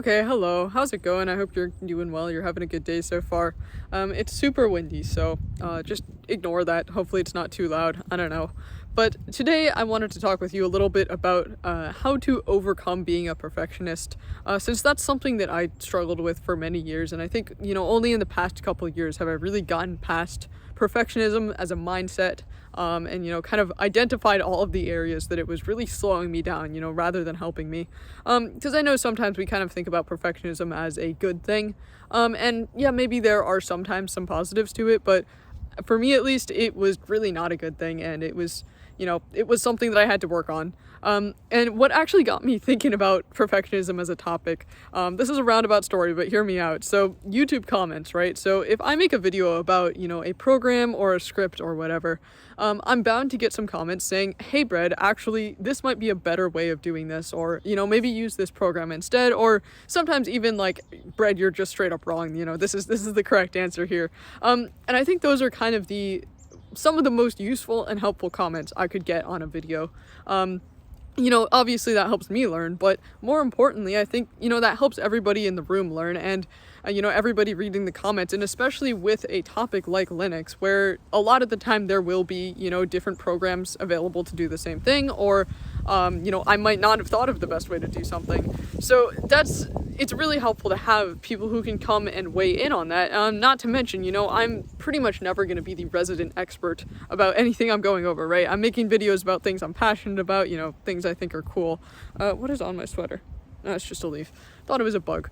Okay, hello. How's it going? I hope you're doing well. You're having a good day so far. It's super windy, so just ignore that. Hopefully, it's not too loud. I don't know. But today, I wanted to talk with you a little bit about how to overcome being a perfectionist, since that's something that I struggled with for many years. And I think, only in the past couple of years have I really gotten past perfectionism as a mindset, and kind of identified all of the areas that it was really slowing me down, rather than helping me. Because I know sometimes we kind of think about perfectionism as a good thing, and yeah, maybe there are sometimes some positives to it, but for me at least, it was really not a good thing, and it was something that I had to work on. And what actually got me thinking about perfectionism as a topic, this is a roundabout story, but hear me out. So YouTube comments, right? So if I make a video about, a program or a script or whatever, I'm bound to get some comments saying, hey, Brad, actually, this might be a better way of doing this, or, maybe use this program instead, or sometimes even like, Brad, you're just straight up wrong, this is the correct answer here. And I think those are kind of some of the most useful and helpful comments I could get on a video. Obviously that helps me learn, but more importantly, I think, that helps everybody in the room learn, and, everybody reading the comments, and especially with a topic like Linux, where a lot of the time there will be, different programs available to do the same thing, or, I might not have thought of the best way to do something. So it's really helpful to have people who can come and weigh in on that. Not to mention, I'm pretty much never going to be the resident expert about anything I'm going over, right? I'm making videos about things I'm passionate about, things I think are cool. What is on my sweater? No, it's just a leaf. Thought it was a bug.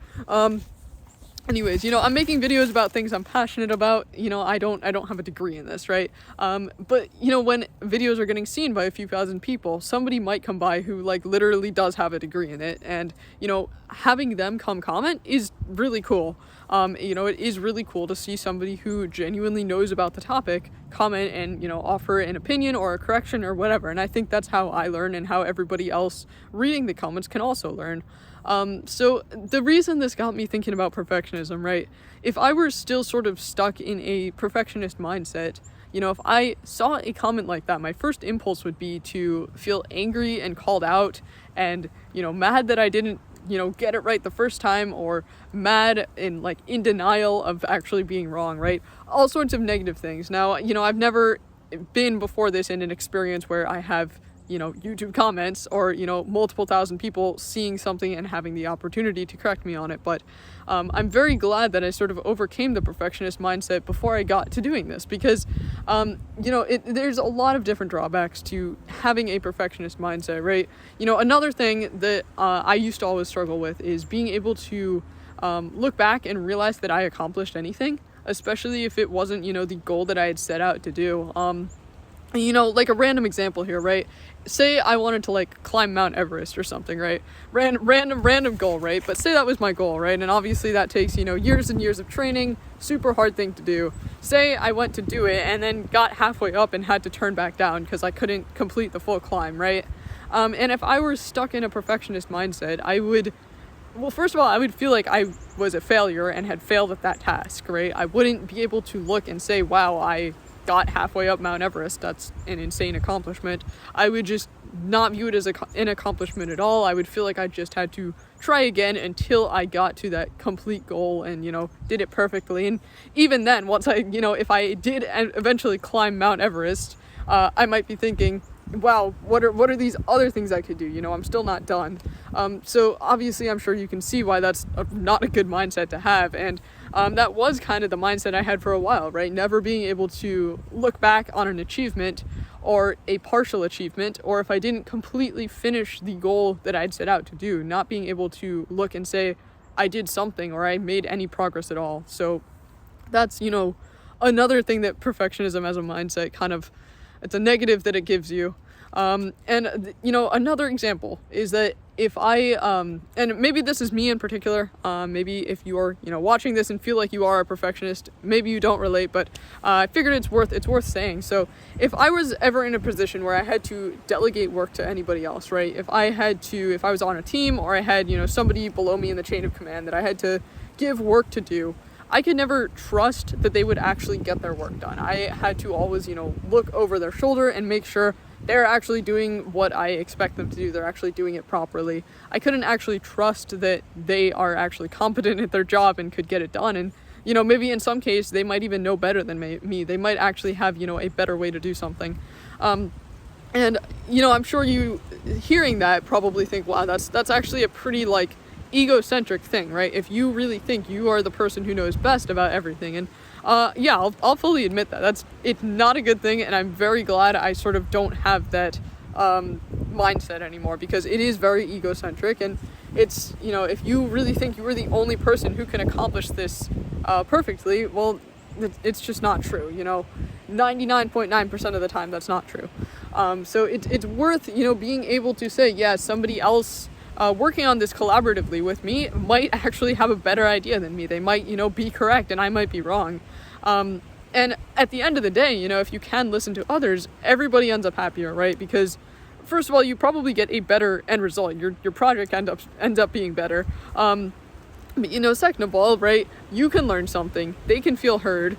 Anyways, I'm making videos about things I'm passionate about. I don't have a degree in this, right? But when videos are getting seen by a few thousand people, somebody might come by who like literally does have a degree in it, and having them come comment is really cool. It is really cool to see somebody who genuinely knows about the topic comment and, offer an opinion or a correction or whatever. And I think that's how I learn, and how everybody else reading the comments can also learn. So the reason this got me thinking about perfectionism, right? If I were still sort of stuck in a perfectionist mindset, if I saw a comment like that, my first impulse would be to feel angry and called out, and, mad that I didn't, get it right the first time, or mad and like in denial of actually being wrong, right? All sorts of negative things. Now, I've never been before this in an experience where I have YouTube comments, or, multiple thousand people seeing something and having the opportunity to correct me on it. But I'm very glad that I sort of overcame the perfectionist mindset before I got to doing this, because, there's a lot of different drawbacks to having a perfectionist mindset, right? Another thing that I used to always struggle with is being able to look back and realize that I accomplished anything, especially if it wasn't, the goal that I had set out to do. Like a random example here, right? Say I wanted to like climb Mount Everest or something, right? Random goal, right? But say that was my goal, right? And obviously that takes, years and years of training, super hard thing to do. Say I went to do it and then got halfway up and had to turn back down because I couldn't complete the full climb, right? And if I were stuck in a perfectionist mindset, first of all, I would feel like I was a failure and had failed at that task, right? I wouldn't be able to look and say, wow, I got halfway up Mount Everest, that's an insane accomplishment. I would just not view it as an accomplishment at all. I would feel like I just had to try again until I got to that complete goal and, did it perfectly. And even then, once if I did eventually climb Mount Everest, I might be thinking, wow, what are these other things I could do? I'm still not done. So obviously I'm sure you can see why that's not a good mindset to have. And that was kind of the mindset I had for a while, right? Never being able to look back on an achievement or a partial achievement, or if I didn't completely finish the goal that I'd set out to do, not being able to look and say I did something or I made any progress at all. So that's, another thing that perfectionism as a mindset it's a negative that it gives you. Another example is that if I, and maybe this is me in particular, maybe if you're, watching this and feel like you are a perfectionist, maybe you don't relate, but I figured it's worth saying. So if I was ever in a position where I had to delegate work to anybody else, right? If I was on a team, or I had, somebody below me in the chain of command that I had to give work to do, I could never trust that they would actually get their work done. I had to always, look over their shoulder and make sure they're actually doing what I expect them to do. They're actually doing it properly. I couldn't actually trust that they are actually competent at their job and could get it done. And, you know, maybe in some case they might even know better than me. They might actually have, you know, a better way to do something. And, you know, I'm sure you hearing that probably think, wow, that's actually a pretty, like, egocentric thing, right? If you really think you are the person who knows best about everything. And yeah, I'll fully admit that it's not a good thing, and I'm very glad I sort of don't have that mindset anymore, because it is very egocentric. And it's, you know, if you really think you are the only person who can accomplish this perfectly, well, it's just not true. You know, 99.9% of the time that's not true. So it's worth, you know, being able to say, yeah, somebody else working on this collaboratively with me might actually have a better idea than me. They might, you know, be correct and I might be wrong. And at the end of the day, you know, if you can listen to others, everybody ends up happier, right? Because first of all, you probably get a better end result. Your project ends up being better. But, you know, second of all, right, you can learn something. They can feel heard.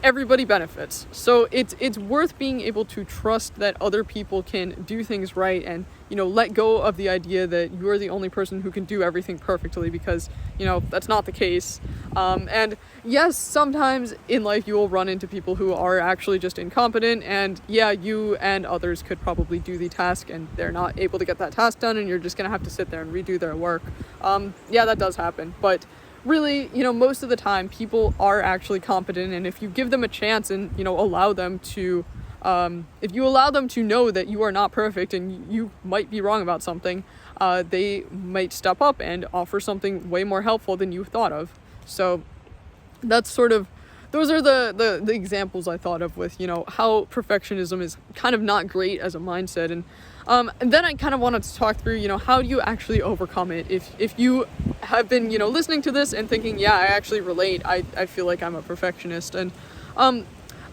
Everybody benefits. So it's worth being able to trust that other people can do things right, and, you know, let go of the idea that you're the only person who can do everything perfectly, because, you know, that's not the case. And yes, sometimes in life you will run into people who are actually just incompetent, and yeah, you and others could probably do the task and they're not able to get that task done, and you're just gonna have to sit there and redo their work. Yeah, that does happen, but really, you know, most of the time people are actually competent, and if you give them a chance and, you know, allow them to if you allow them to know that you are not perfect and you might be wrong about something, they might step up and offer something way more helpful than you thought of. So that's sort of, those are the examples I thought of with, you know, how perfectionism is kind of not great as a mindset. And then I kind of wanted to talk through, you know, how do you actually overcome it? If you have been, you know, listening to this and thinking, yeah, I actually relate, I feel like I'm a perfectionist. And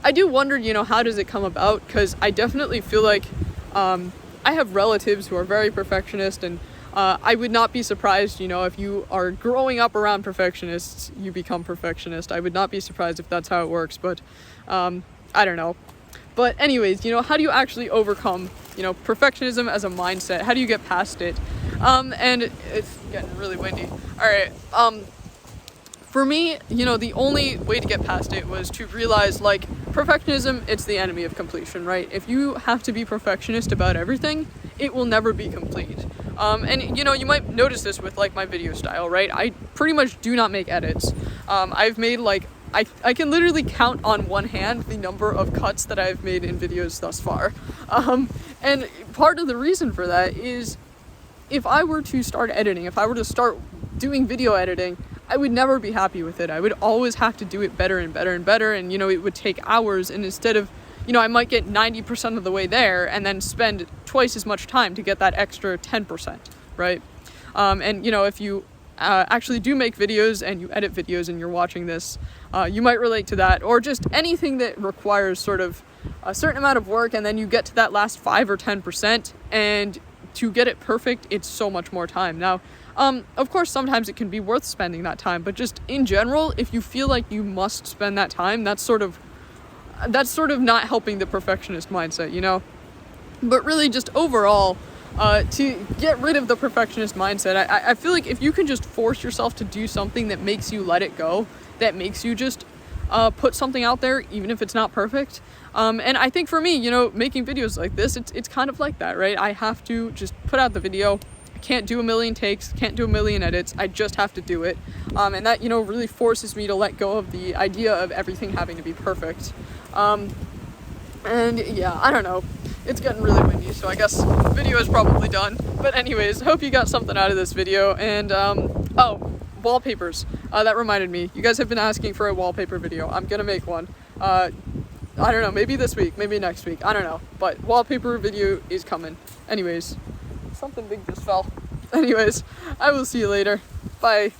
I do wonder, you know, how does it come about? Because I definitely feel like I have relatives who are very perfectionist, and I would not be surprised, you know, if you are growing up around perfectionists, you become perfectionist. I would not be surprised if that's how it works, but I don't know. But anyways, you know, how do you actually overcome, you know, perfectionism as a mindset? How do you get past it? And it's getting really windy. All right. For me, you know, the only way to get past it was to realize, like, perfectionism, it's the enemy of completion, right? If you have to be perfectionist about everything, it will never be complete. And, you know, you might notice this with, like, my video style, right? I pretty much do not make edits. I've made, like, I can literally count on one hand the number of cuts that I've made in videos thus far. And part of the reason for that is, if I were to start editing, if I were to start doing video editing, I would never be happy with it. I would always have to do it better and better and better, and, you know, it would take hours, and instead of, you know, I might get 90% of the way there and then spend twice as much time to get that extra 10%, right? And, you know, if you actually do make videos and you edit videos and you're watching this, you might relate to that, or just anything that requires sort of a certain amount of work, and then you get to that last 5 or 10%, and to get it perfect, it's so much more time. Now, of course, sometimes it can be worth spending that time, but just in general, if you feel like you must spend that time, that's sort of not helping the perfectionist mindset, you know? But really, just overall, to get rid of the perfectionist mindset, I feel like if you can just force yourself to do something that makes you let it go, that makes you just put something out there, even if it's not perfect. And I think for me, you know, making videos like this, it's kind of like that, right? I have to just put out the video. I can't do a million takes, can't do a million edits. I just have to do it. And that, you know, really forces me to let go of the idea of everything having to be perfect. And yeah, I don't know. It's getting really windy, so I guess the video is probably done. But anyways, hope you got something out of this video. And, oh, wallpapers. That reminded me. You guys have been asking for a wallpaper video. I'm gonna make one. I don't know, maybe this week, maybe next week. I don't know. But wallpaper video is coming. Anyways, something big just fell. Anyways, I will see you later. Bye.